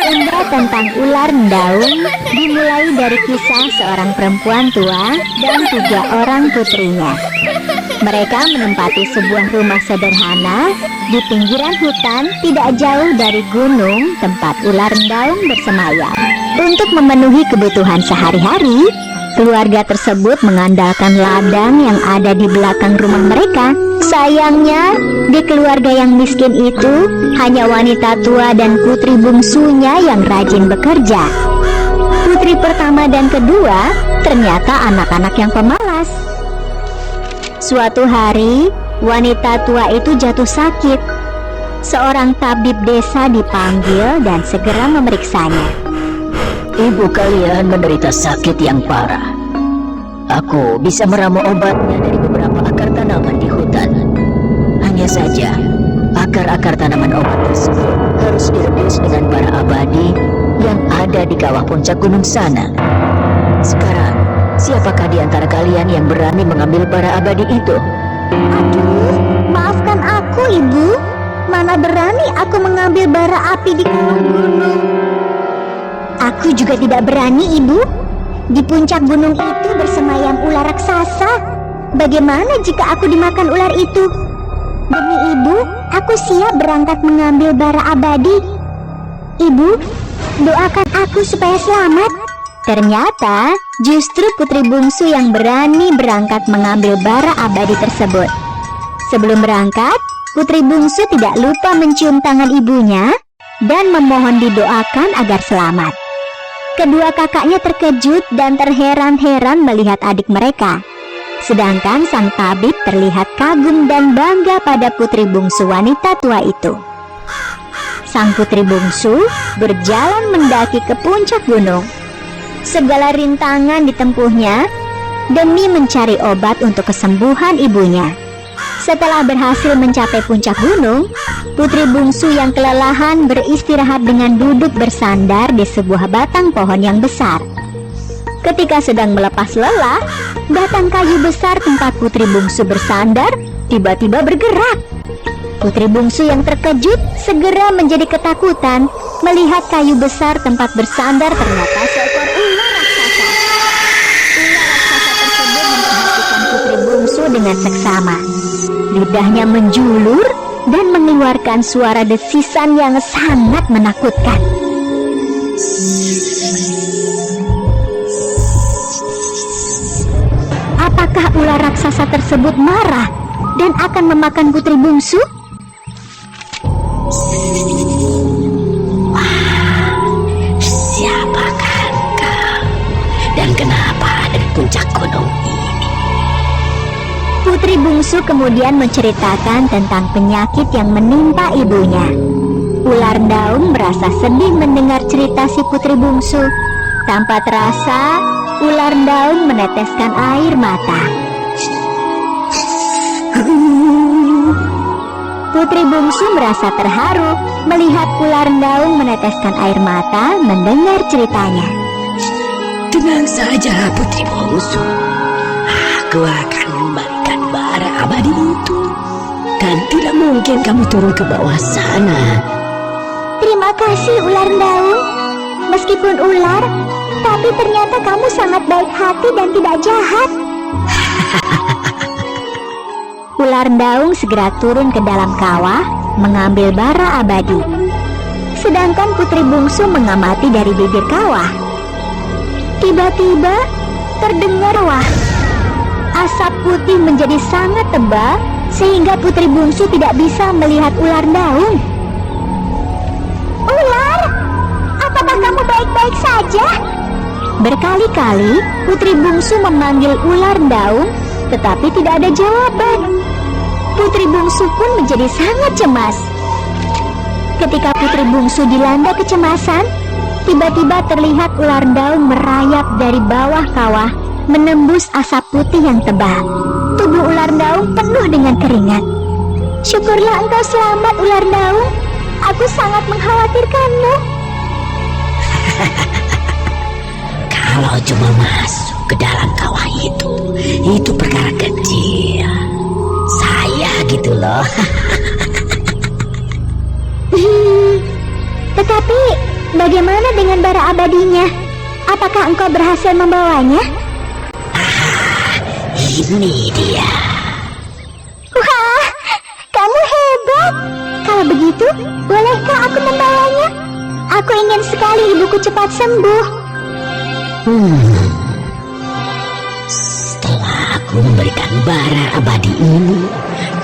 Legenda tentang ular daun dimulai dari kisah seorang perempuan tua dan 3 orang putrinya. Mereka menempati sebuah rumah sederhana di pinggiran hutan tidak jauh dari gunung tempat ular daun bersemayam. Untuk memenuhi kebutuhan sehari-hari, keluarga tersebut mengandalkan ladang yang ada di belakang rumah mereka. Sayangnya, di keluarga yang miskin itu hanya wanita tua dan putri bungsunya yang rajin bekerja. Putri pertama dan kedua ternyata anak-anak yang pemalas. Suatu hari, wanita tua itu jatuh sakit. Seorang tabib desa dipanggil dan segera memeriksanya. Ibu kalian menderita sakit yang parah. Aku bisa meramu obatnya dari beberapa akar tanaman di hutan. Hanya saja, akar-akar tanaman obat tersebut harus direbus dengan bara abadi yang ada di kawah puncak gunung sana. Sekarang, siapakah di antara kalian yang berani mengambil bara abadi itu? Aduh, maafkan aku, Ibu. Mana berani aku mengambil bara api di kawah gunung. Aku juga tidak berani, Ibu. Di puncak gunung itu bersemayam ular raksasa. Bagaimana jika aku dimakan ular itu? Demi Ibu, aku siap berangkat mengambil bara abadi. Ibu, doakan aku supaya selamat. Ternyata justru putri bungsu yang berani berangkat mengambil bara abadi tersebut. Sebelum berangkat, putri bungsu tidak lupa mencium tangan ibunya dan memohon didoakan agar selamat. Kedua kakaknya terkejut dan terheran-heran melihat adik mereka. Sedangkan sang tabib terlihat kagum dan bangga pada putri bungsu wanita tua itu. Sang putri bungsu berjalan mendaki ke puncak gunung. Segala rintangan ditempuhnya demi mencari obat untuk kesembuhan ibunya. Setelah berhasil mencapai puncak gunung, putri bungsu yang kelelahan beristirahat dengan duduk bersandar di sebuah batang pohon yang besar. Ketika sedang melepas lelah, batang kayu besar tempat putri bungsu bersandar tiba-tiba bergerak. Putri bungsu yang terkejut segera menjadi ketakutan melihat kayu besar tempat bersandar ternyata seekor ular raksasa. Ular raksasa tersebut memperhatikan putri bungsu dengan seksama. Lidahnya menjulur dan mengeluarkan suara desisan yang sangat menakutkan. Apakah ular raksasa tersebut marah dan akan memakan putri bungsu? Siapakah kau? Dan kenapa ada di puncak gunung ini? Putri bungsu kemudian menceritakan tentang penyakit yang menimpa ibunya. Ular daun merasa sedih mendengar cerita si putri bungsu. Tanpa terasa, ular daun meneteskan air mata. Putri bungsu merasa terharu melihat ular daun meneteskan air mata mendengar ceritanya. Tenang saja, putri bungsu. Aku akan kembalikan bara abadi itu. Dan tidak mungkin kamu turun ke bawah sana. Terima kasih ular daun. Meskipun ular, tapi ternyata kamu sangat baik hati dan tidak jahat. Ular daun segera turun ke dalam kawah mengambil bara abadi. Sedangkan putri bungsu mengamati dari bibir kawah. Tiba-tiba terdengar wah. Asap putih menjadi sangat tebal sehingga putri bungsu tidak bisa melihat ular daun. Ular, apakah kamu baik-baik saja? Berkali-kali putri bungsu memanggil ular daun, tetapi tidak ada jawaban. Putri bungsu pun menjadi sangat cemas. Ketika putri bungsu dilanda kecemasan, tiba-tiba terlihat ular daun merayap dari bawah kawah, menembus asap putih yang tebal. Tubuh ular daun penuh dengan keringat. Syukurlah engkau selamat, ular daun. Aku sangat mengkhawatirkanmu. Kalau cuma masuk ke dalam kawah itu perkara kecil. Saya gitu loh. Tetapi bagaimana dengan bara abadinya? Apakah engkau berhasil membawanya? Ini dia. Wah, kamu hebat. Kalau begitu, bolehkah aku membawanya? Aku ingin sekali ibuku cepat sembuh. Setelah aku memberikan bara abadi ini,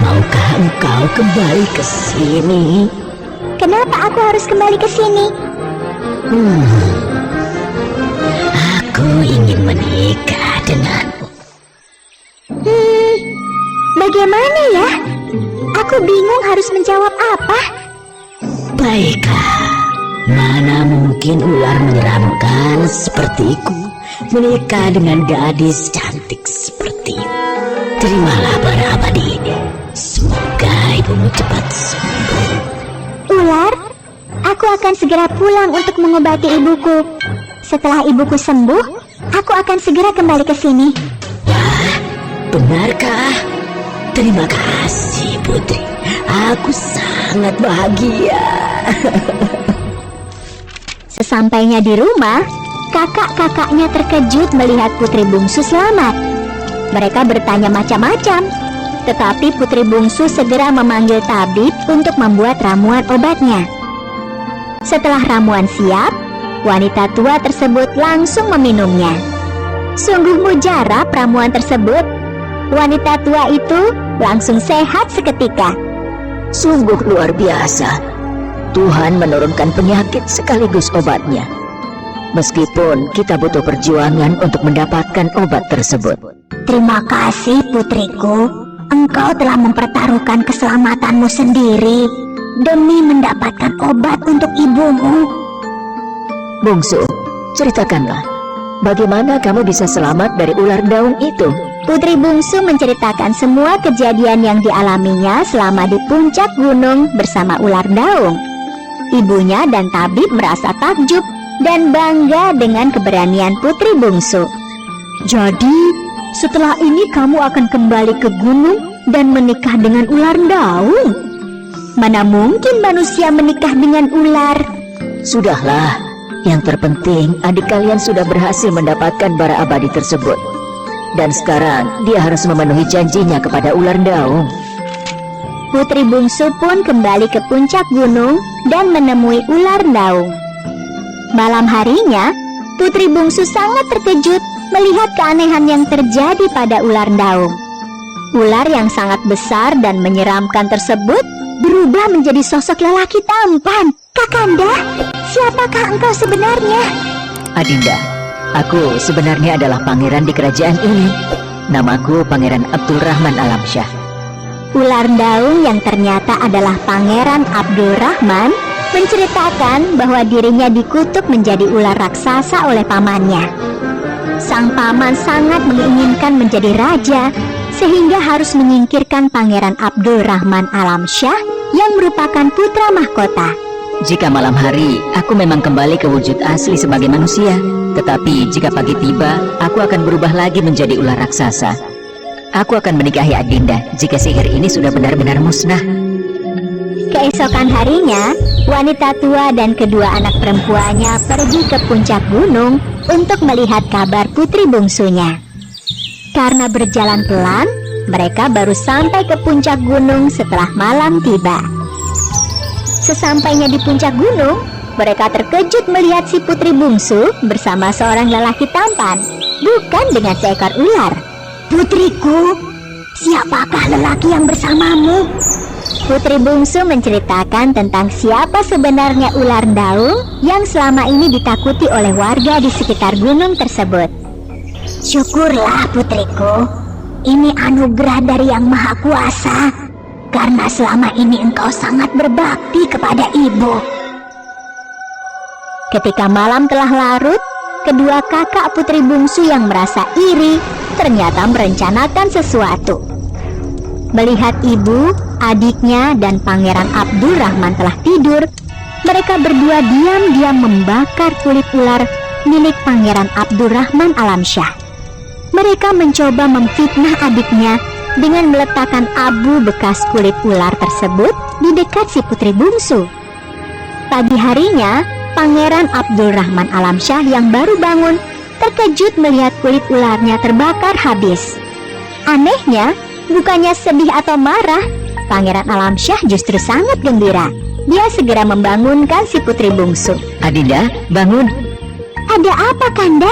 maukah engkau kembali ke sini? Kenapa aku harus kembali ke sini? Aku ingin menikah denganmu. Bagaimana ya? Aku bingung harus menjawab apa. Baiklah, mana mungkin ular menyeramkan sepertiku menikah dengan gadis cantik sepertimu. Terimalah bara abadi ini. Semoga ibumu cepat sembuh. Ular, aku akan segera pulang untuk mengobati ibuku. Setelah ibuku sembuh, aku akan segera kembali ke sini. Wah, benarkah? Terima kasih, Putri. Aku sangat bahagia. Sesampainya di rumah, kakak-kakaknya terkejut melihat putri bungsu selamat. Mereka bertanya macam-macam, tetapi putri bungsu segera memanggil tabib untuk membuat ramuan obatnya. Setelah ramuan siap, wanita tua tersebut langsung meminumnya. Sungguh mujarab ramuan tersebut. Wanita tua itu langsung sehat seketika. Sungguh luar biasa. Tuhan menurunkan penyakit sekaligus obatnya. Meskipun kita butuh perjuangan untuk mendapatkan obat tersebut. Terima kasih putriku. Engkau telah mempertaruhkan keselamatanmu sendiri demi mendapatkan obat untuk ibumu. Bungsu, ceritakanlah, bagaimana kamu bisa selamat dari ular daung itu? Putri bungsu menceritakan semua kejadian yang dialaminya selama di puncak gunung bersama ular daung. Ibunya dan tabib merasa takjub dan bangga dengan keberanian putri bungsu. Jadi, setelah ini kamu akan kembali ke gunung dan menikah dengan ular daung? Mana mungkin manusia menikah dengan ular? Sudahlah, yang terpenting adik kalian sudah berhasil mendapatkan bara abadi tersebut. Dan sekarang dia harus memenuhi janjinya kepada ular daung. Putri bungsu pun kembali ke puncak gunung dan menemui ular daung. Malam harinya, putri bungsu sangat terkejut melihat keanehan yang terjadi pada ular daung. Ular yang sangat besar dan menyeramkan tersebut berubah menjadi sosok lelaki tampan. Kakanda, siapakah engkau sebenarnya? Adinda, aku sebenarnya adalah pangeran di kerajaan ini. Namaku Pangeran Abdurrahman Alamsyah. Ular daung yang ternyata adalah Pangeran Abdurrahman menceritakan bahwa dirinya dikutuk menjadi ular raksasa oleh pamannya. Sang paman sangat menginginkan menjadi raja sehingga harus menyingkirkan Pangeran Abdurrahman Alamsyah yang merupakan putra mahkota. Jika malam hari, aku memang kembali ke wujud asli sebagai manusia. Tetapi jika pagi tiba, aku akan berubah lagi menjadi ular raksasa. Aku akan menikahi Adinda jika sihir ini sudah benar-benar musnah. Keesokan harinya, wanita tua dan kedua anak perempuannya pergi ke puncak gunung untuk melihat kabar putri bungsunya. Karena berjalan pelan, mereka baru sampai ke puncak gunung setelah malam tiba. Sesampainya di puncak gunung, mereka terkejut melihat si putri bungsu bersama seorang lelaki tampan, bukan dengan seekor ular. Putriku, siapakah lelaki yang bersamamu? Putri bungsu menceritakan tentang siapa sebenarnya ular daung yang selama ini ditakuti oleh warga di sekitar gunung tersebut. Syukurlah putriku, ini anugerah dari Yang Maha Kuasa, karena selama ini engkau sangat berbakti kepada ibu. Ketika malam telah larut, kedua kakak putri bungsu yang merasa iri ternyata merencanakan sesuatu. Melihat ibu, adiknya, dan Pangeran Abdurrahman telah tidur, mereka berdua diam-diam membakar kulit ular milik Pangeran Abdurrahman Alamsyah. Mereka mencoba memfitnah adiknya dengan meletakkan abu bekas kulit ular tersebut di dekat si putri bungsu. Pagi harinya, Pangeran Abdurrahman Alamsyah yang baru bangun terkejut melihat kulit ularnya terbakar habis. Anehnya, bukannya sedih atau marah, Pangeran Alamsyah justru sangat gembira. Dia segera membangunkan si putri bungsu. Adinda, bangun. Ada apa, Kanda?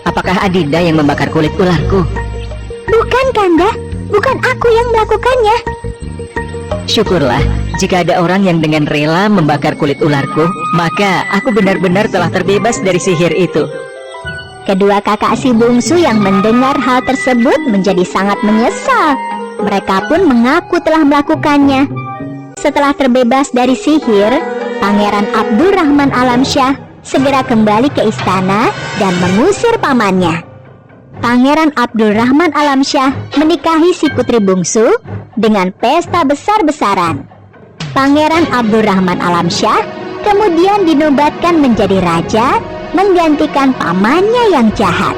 Apakah Adinda yang membakar kulit ularku? Bukan, Kanda. Bukan aku yang melakukannya. Syukurlah, jika ada orang yang dengan rela membakar kulit ularku, maka aku benar-benar telah terbebas dari sihir itu. Kedua kakak si bungsu yang mendengar hal tersebut menjadi sangat menyesal. Mereka pun mengaku telah melakukannya. Setelah terbebas dari sihir, Pangeran Abdurrahman Alamsyah segera kembali ke istana dan mengusir pamannya. Pangeran Abdurrahman Alamsyah menikahi si putri bungsu dengan pesta besar-besaran. Pangeran Abdurrahman Alamsyah kemudian dinobatkan menjadi raja, menggantikan pamannya yang jahat.